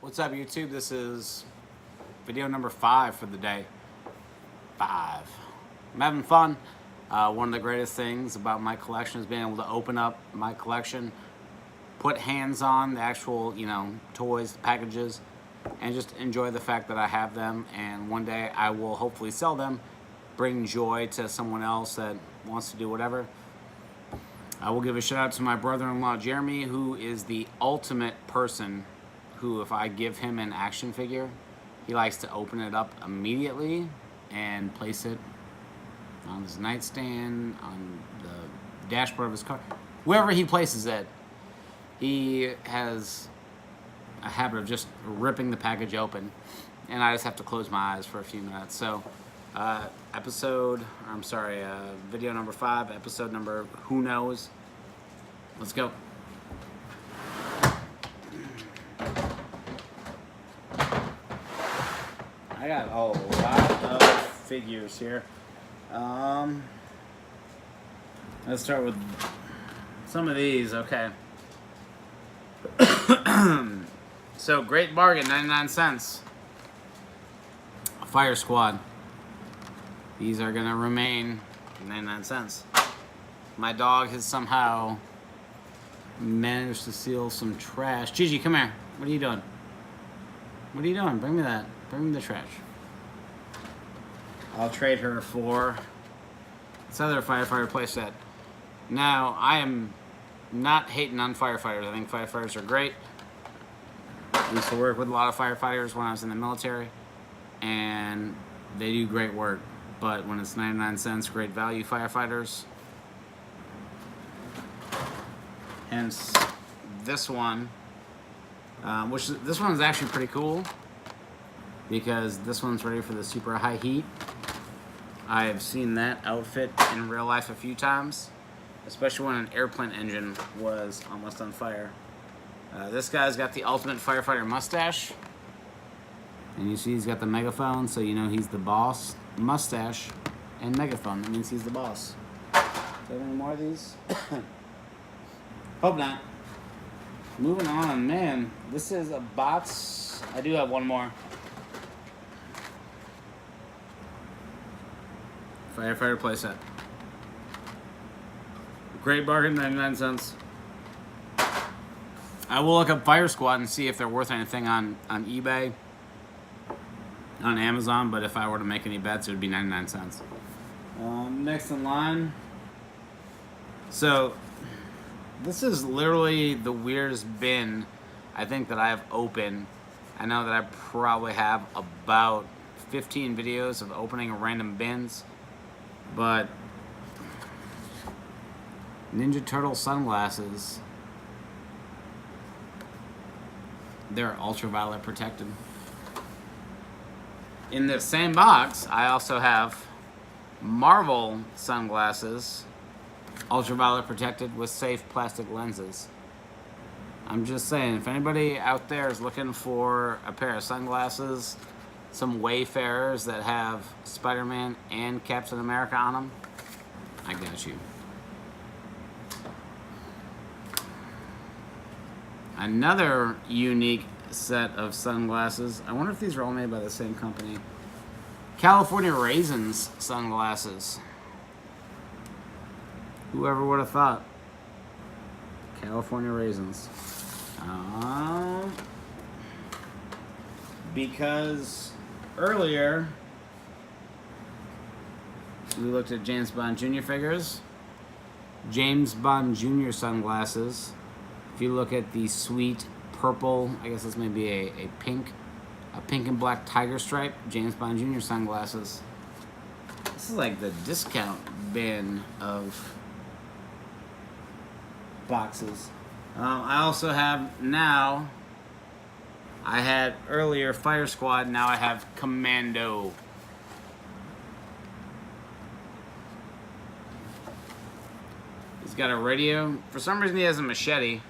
What's up, YouTube? This is video number 5 for the day. 5. I'm having fun. One of the greatest things about my collection is being able to open up my collection, put hands on the actual, toys, packages, and just enjoy the fact that I have them. And one day I will hopefully sell them, bring joy to someone else that wants to do whatever. I will give a shout out to my brother-in-law Jeremy, who is the ultimate person who, if I give him an action figure, he likes to open it up immediately and place it on his nightstand, on the dashboard of his car, wherever he places it. He has a habit of just ripping the package open, and I just have to close my eyes for a few minutes. So video number 5, episode number who knows. Let's go. I got a lot of figures here. Let's start with some of these. Okay. So, great bargain, 99 cents. Fire Squad. These are gonna remain 99 cents. My dog has somehow managed to steal some trash. Gigi, come here. What are you doing? What are you doing? Bring me that. Bring me the trash. I'll trade her for this other firefighter playset. Now, I am not hating on firefighters. I think firefighters are great. I used to work with a lot of firefighters when I was in the military, and they do great work. But when it's 99 cents, great value firefighters. Hence this one, this one is actually pretty cool because this one's ready for the super high heat. I've seen that outfit in real life a few times, especially when an airplane engine was almost on fire. This guy's got the ultimate firefighter mustache, and you see he's got the megaphone, so you know he's the boss. Mustache and megaphone, that means he's the boss. Do you have any more of these? Hope not. Moving on, man. This is a box. I do have one more. Firefighter playset. Great bargain, 99 cents. I will look up Fire Squad and see if they're worth anything on eBay, on Amazon, but if I were to make any bets, it would be 99 cents. Next in line. So, this is literally the weirdest bin I think that I have opened. I know that I probably have about 15 videos of opening random bins, but Ninja Turtle sunglasses, they're ultraviolet protected. In the same box, I also have Marvel sunglasses, ultraviolet protected with safe plastic lenses. I'm just saying, if anybody out there is looking for a pair of sunglasses, some Wayfarers that have Spider-Man and Captain America on them, I got you. Another unique set of sunglasses. I wonder if these are all made by the same company. California Raisins sunglasses. Whoever would have thought? California Raisins. Because earlier we looked at James Bond Jr. figures. James Bond Jr. sunglasses. If you look at the sweet purple, I guess this may be a pink and black tiger stripe James Bond Jr. sunglasses. This is like the discount bin of boxes. I also have now, I had earlier Fire Squad, now I have Commando. He's got a radio. For some reason he has a machete.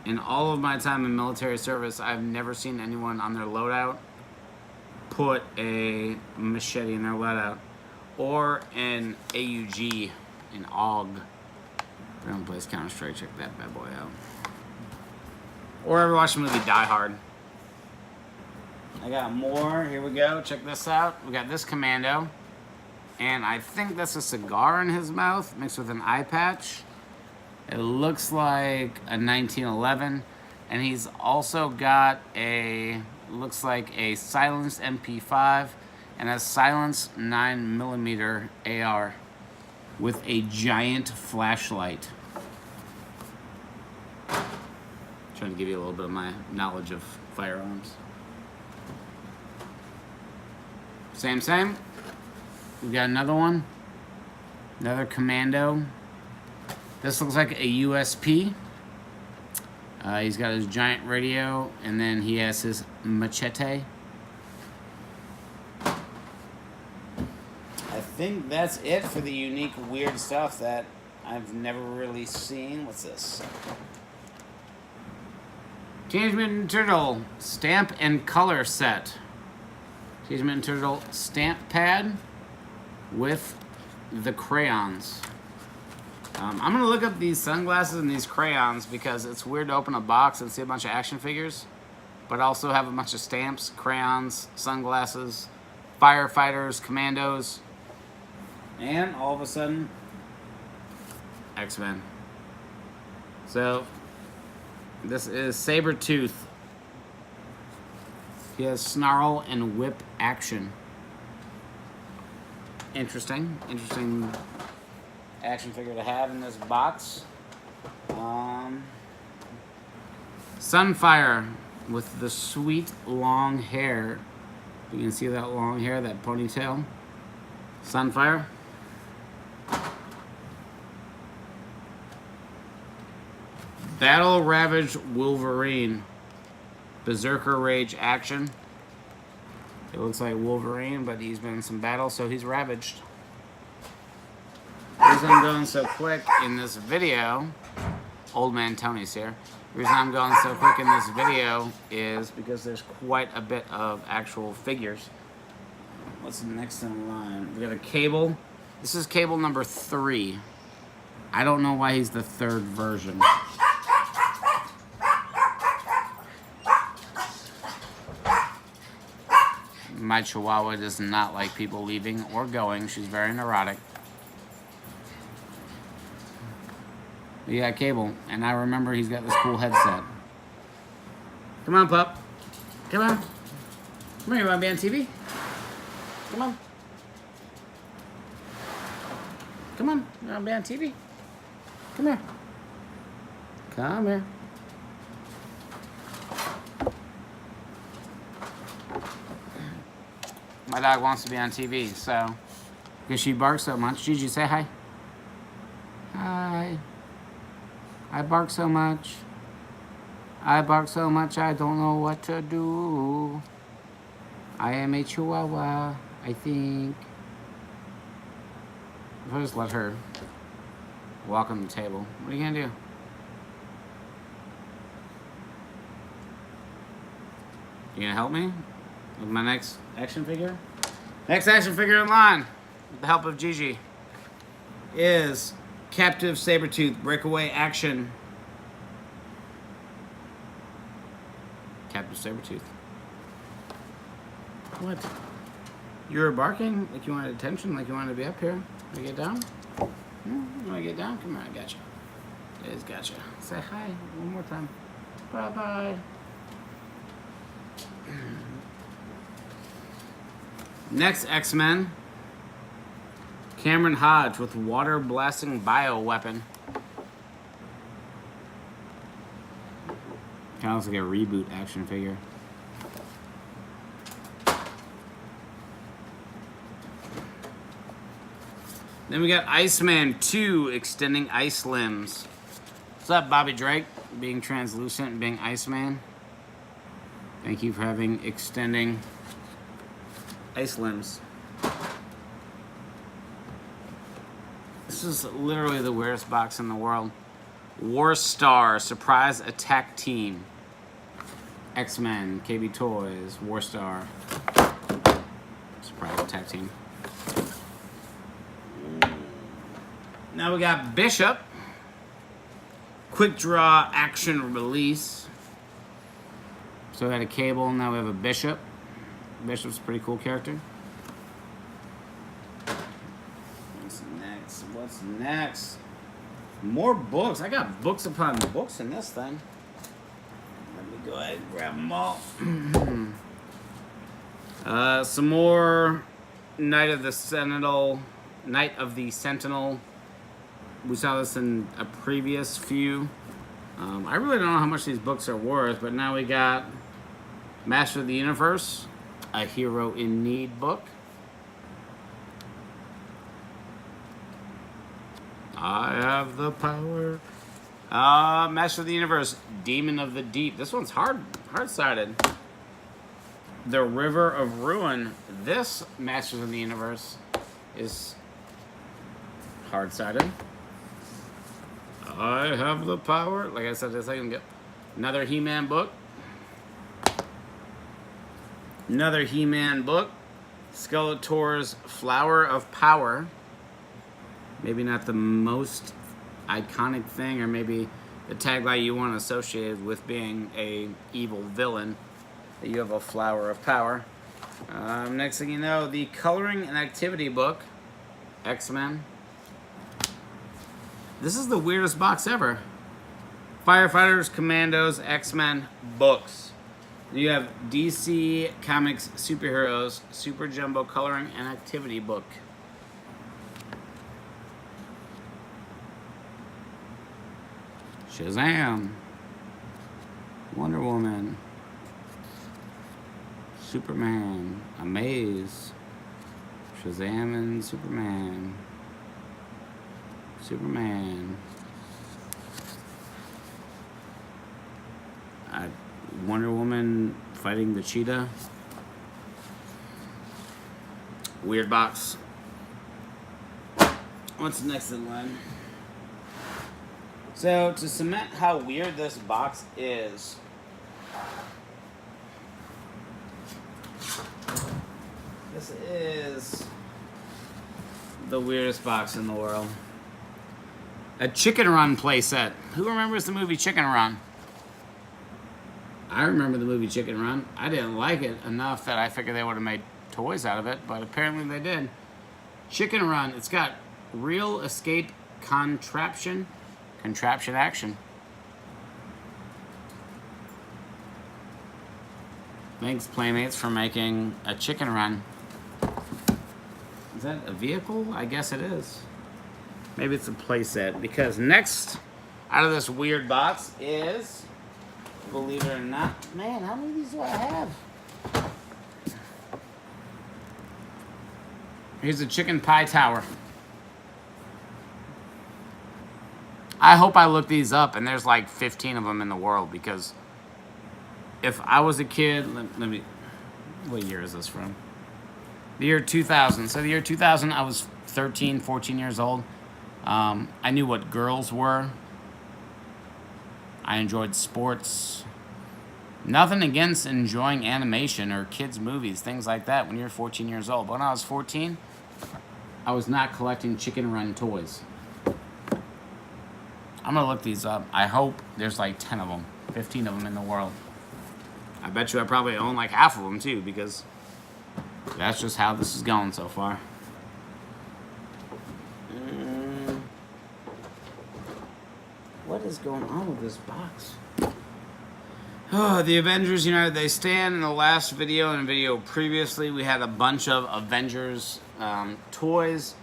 In all of my time in military service, I've never seen anyone on their loadout put a machete in their loadout. Or an AUG, an AUG. If anyone plays Counter-Strike, check that bad boy out. Or ever watched the movie Die Hard. I got more. Here we go. Check this out. We got this commando. And I think that's a cigar in his mouth mixed with an eye patch. It looks like a 1911. And he's also got a, looks like a silenced MP5 and a silenced 9mm AR with a giant flashlight. Trying to give you a little bit of my knowledge of firearms. Same. We've got another one. Another commando. This looks like a USP. He's got his giant radio, and then he has his machete. I think that's it for the unique, weird stuff that I've never really seen. What's this? Teenage Mutant Ninja Turtle stamp and color set. Teenage Mutant Ninja Turtle stamp pad with the crayons. I'm going to look up these sunglasses and these crayons because it's weird to open a box and see a bunch of action figures, but also have a bunch of stamps, crayons, sunglasses, firefighters, commandos, and all of a sudden, X-Men. So, this is Sabretooth. He has snarl and whip action. Interesting action figure to have in this box. Sunfire with the sweet long hair. You can see that long hair, that ponytail. Sunfire. Battle Ravaged Wolverine. Berserker Rage action. It looks like Wolverine, but he's been in some battle, so he's ravaged. The reason I'm going so quick in this video, Old Man Tony's here. The reason I'm going so quick in this video is because there's quite a bit of actual figures. What's next in line? We got a Cable. This is Cable number 3. I don't know why he's the 3rd version. My Chihuahua does not like people leaving or going. She's very neurotic. We got Cable, and I remember he's got this cool headset. Come on, pup. Come on. Come here, you want to be on TV? Come on. Come on, you want to be on TV? Come here. Come here. My dog wants to be on TV, so because she barks so much. Gigi, say hi. Hi. I bark so much. I bark so much I don't know what to do. I am a Chihuahua, I think. If I just let her walk on the table, what are you gonna do? You gonna help me with my next action figure? Next action figure in line, with the help of Gigi, is Captive Sabretooth Breakaway Action. Captive Sabretooth. What? You were barking like you wanted attention, like you wanted to be up here. Want to get down? You want to get down? Come here, I got you. It is got you. Say hi one more time. Bye-bye. Next X-Men. Cameron Hodge with water blasting bioweapon. Kind of looks like a reboot action figure. Then we got Iceman 2 extending ice limbs. What's up, Bobby Drake? Being translucent and being Iceman. Thank you for having extending ice limbs. This is literally the weirdest box in the world. War Star Surprise Attack Team. X-Men, KB Toys, War Star. Surprise Attack Team. Now we got Bishop. Quick Draw Action Release. So we had a Cable, now we have a Bishop. Bishop's a pretty cool character. What's next? What's next? More books. I got books upon books in this thing. Let me go ahead and grab them all. Some more Night of the Sentinel. We saw this in a previous few. I really don't know how much these books are worth, but now we got Master of the Universe, a Hero in Need book. I have the power. Master of the Universe, Demon of the Deep. This one's hard-sided. The River of Ruin. This Masters of the Universe is hard-sided. I have the power. Like I said a second ago. Another He-Man book. Another He-Man book. Skeletor's Flower of Power. Maybe not the most iconic thing, or maybe the tagline you want associated with being a evil villain, that you have a Flower of Power. Next thing you know, the Coloring and Activity book, X-Men. This is the weirdest box ever. Firefighters, Commandos, X-Men books. You have DC Comics Superheroes, Super Jumbo Coloring and Activity book. Shazam, Wonder Woman, Superman, Amaze, Shazam and Superman, Wonder Woman fighting the cheetah. Weird box. What's next in line? So, to cement how weird this box is, this is the weirdest box in the world. A Chicken Run playset. Who remembers the movie Chicken Run? I remember the movie Chicken Run. I didn't like it enough that I figured they would have made toys out of it, but apparently they did. Chicken Run. It's got real escape contraption action. Thanks, Playmates, for making a Chicken Run. Is that a vehicle? I guess it is. Maybe it's a playset, because next out of this weird box is, believe it or not, man, how many of these do I have? Here's a Chicken Pie Tower. I hope I look these up and there's like 15 of them in the world, because if I was a kid, let me, what year is this from? The year 2000. So the year 2000, I was 13, 14 years old. I knew what girls were. I enjoyed sports. Nothing against enjoying animation or kids' movies, things like that when you're 14 years old. But when I was 14, I was not collecting Chicken Run toys. I'm going to look these up. I hope there's like 10 of them, 15 of them in the world. I bet you I probably own like half of them too, because that's just how this is going so far. What is going on with this box? Oh, the Avengers United They Stand. In the last video and video previously, we had a bunch of Avengers toys.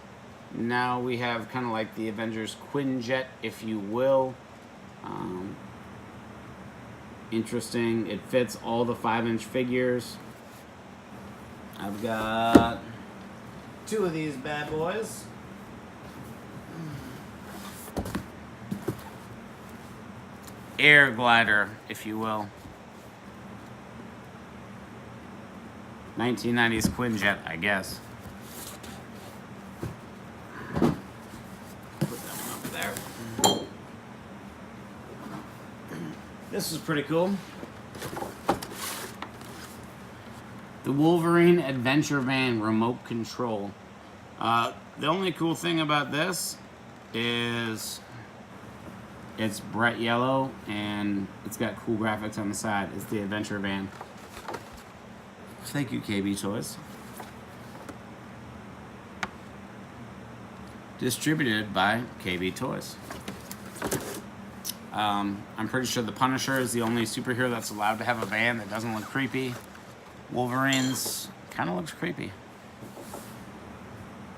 Now we have kind of like the Avengers Quinjet, if you will. Interesting. It fits all the 5-inch figures. I've got 2 of these bad boys. Air glider, if you will. 1990s Quinjet, I guess. Put that one up there. This is pretty cool. The Wolverine Adventure Van remote control. The only cool thing about this is It's bright yellow, and it's got cool graphics on the side. It's the adventure van. Thank you, KB Toys. Distributed by KB Toys. I'm pretty sure the Punisher is the only superhero that's allowed to have a van that doesn't look creepy. Wolverine's kind of looks creepy.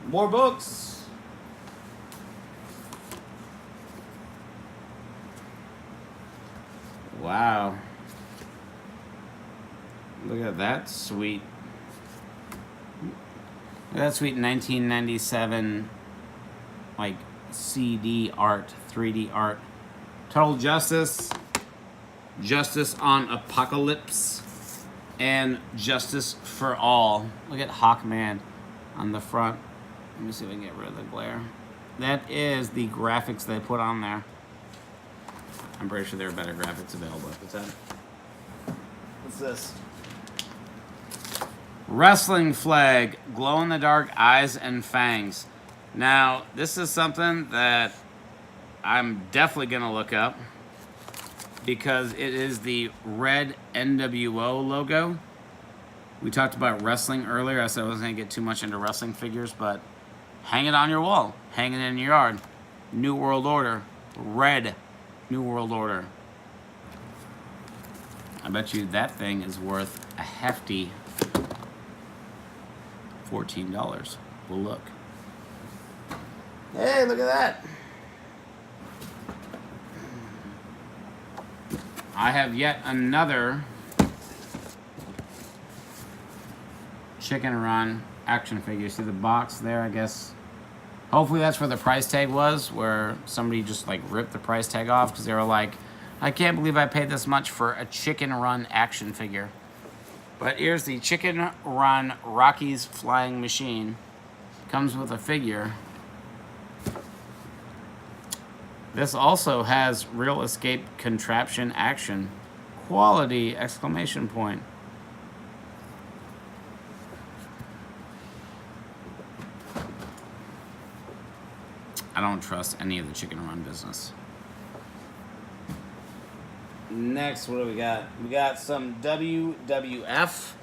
More books. Wow. Look at that sweet. Look at that sweet 1997 like CD art, 3D art. Total Justice, Justice on Apocalypse, and Justice for All. Look at Hawkman on the front. Let me see if I can get rid of the glare. That is the graphics they put on there. I'm pretty sure there are better graphics available. What's that? What's this? Wrestling flag, glow-in-the-dark eyes and fangs. Now, this is something that I'm definitely going to look up because it is the red NWO logo. We talked about wrestling earlier. I said I wasn't going to get too much into wrestling figures, but hang it on your wall. Hang it in your yard. New World Order. Red New World Order. I bet you that thing is worth a hefty $14. We'll look. Hey, look at that. I have yet another Chicken Run action figure. See the box there, I guess. Hopefully that's where the price tag was, where somebody just like ripped the price tag off because they were like, I can't believe I paid this much for a Chicken Run action figure. But here's the Chicken Run Rocky's Flying Machine. Comes with a figure. This also has real escape contraption action. Quality! Exclamation point. I don't trust any of the Chicken Run business. Next, what do we got? We got some WWF.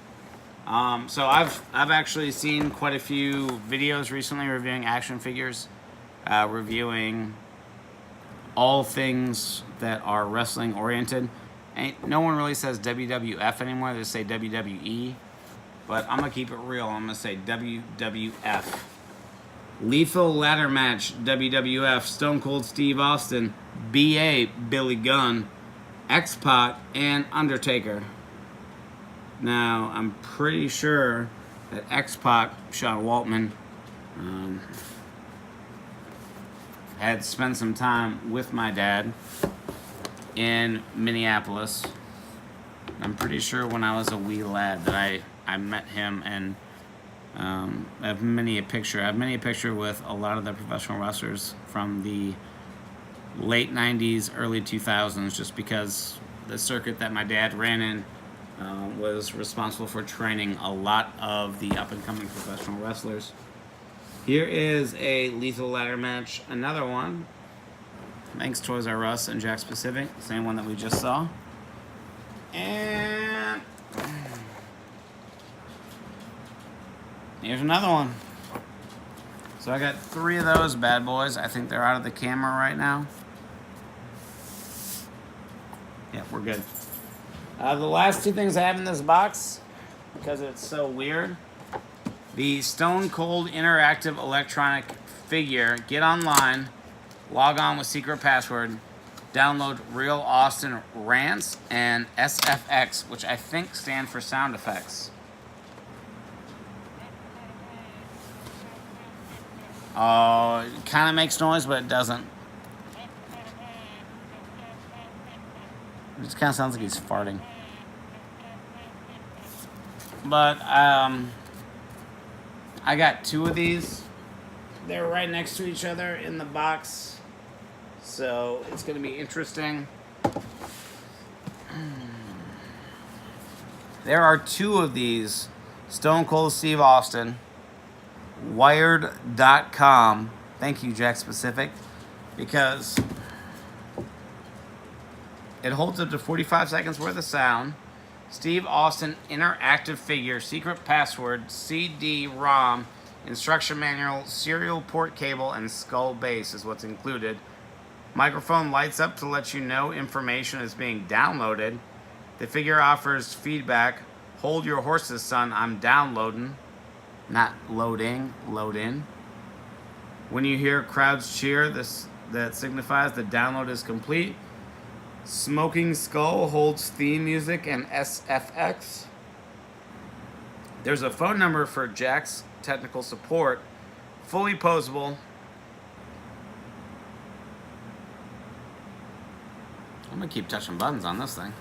So I've actually seen quite a few videos recently reviewing action figures, reviewing all things that are wrestling oriented. No one really says WWF anymore. They say WWE. But I'm gonna keep it real. I'm gonna say WWF. Lethal Ladder Match, WWF, Stone Cold Steve Austin, BA, Billy Gunn, X-Pac, and Undertaker. Now, I'm pretty sure that X-Pac, Sean Waltman, had spent some time with my dad in Minneapolis. I'm pretty sure when I was a wee lad that I met him, and I have many a picture with a lot of the professional wrestlers from the late 90s, early 2000s, just because the circuit that my dad ran in was responsible for training a lot of the up-and-coming professional wrestlers. Here is a Lethal Ladder Match, another one. Thanks Toys R Us and Jack Pacific, same one that we just saw. And here's another one. So I got 3 of those bad boys. I think they're out of the camera right now. Yeah, we're good. The last 2 things I have in this box, because it's so weird. The Stone Cold Interactive Electronic Figure. Get online, log on with secret password, download Real Austin Rants and SFX, which I think stand for sound effects. Oh, it kind of makes noise, but it doesn't. It just kind of sounds like he's farting. But, I got 2 of these. They're right next to each other in the box. So, it's going to be interesting. There are 2 of these. Stone Cold Steve Austin. Wired.com. Thank you, Jack Pacific. Because It holds up to 45 seconds worth of sound. Steve Austin interactive figure, secret password, CD-ROM, instruction manual, serial port cable, and skull base is what's included. Microphone lights up to let you know information is being downloaded. The figure offers feedback. Hold your horses, son. I'm downloading. Not loading. Load in. When you hear crowds cheer, that signifies the download is complete. Smoking Skull holds theme music and SFX. There's a phone number for Jack's technical support. Fully posable. I'm gonna keep touching buttons on this thing.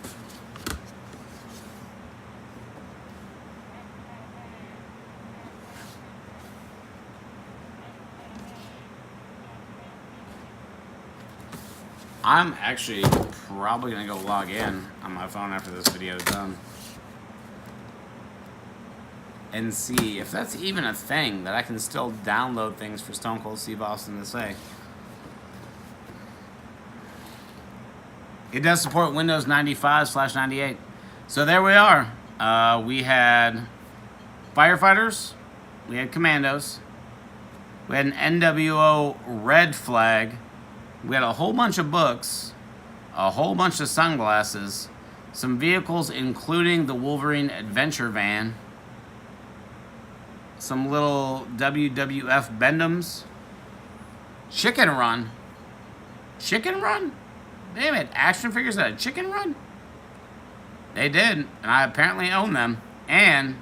I'm actually probably gonna go log in on my phone after this video is done and see if that's even a thing that I can still download things for Stone Cold Steve Austin to say. It does support Windows 95/98. So there we are. We had firefighters, we had commandos, we had an NWO red flag, we had a whole bunch of books, a whole bunch of sunglasses, some vehicles including the Wolverine Adventure Van, some little WWF Bendums, Chicken Run. Chicken Run? Damn it, action figures that had Chicken Run? They did, and I apparently own them. And,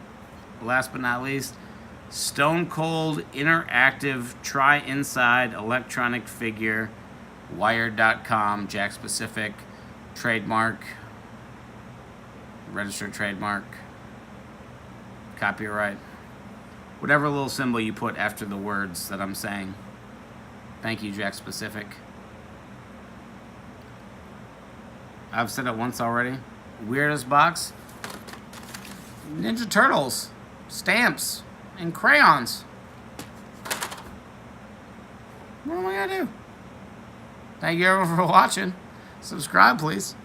last but not least, Stone Cold Interactive Try-Inside Electronic Figure, Wired.com, Jack Specific, trademark, registered trademark, copyright, whatever little symbol you put after the words that I'm saying. Thank you, Jack Specific. I've said it once already. Weirdest box. Ninja Turtles, stamps, and crayons. What am I gonna do? Thank you everyone for watching. Subscribe, please.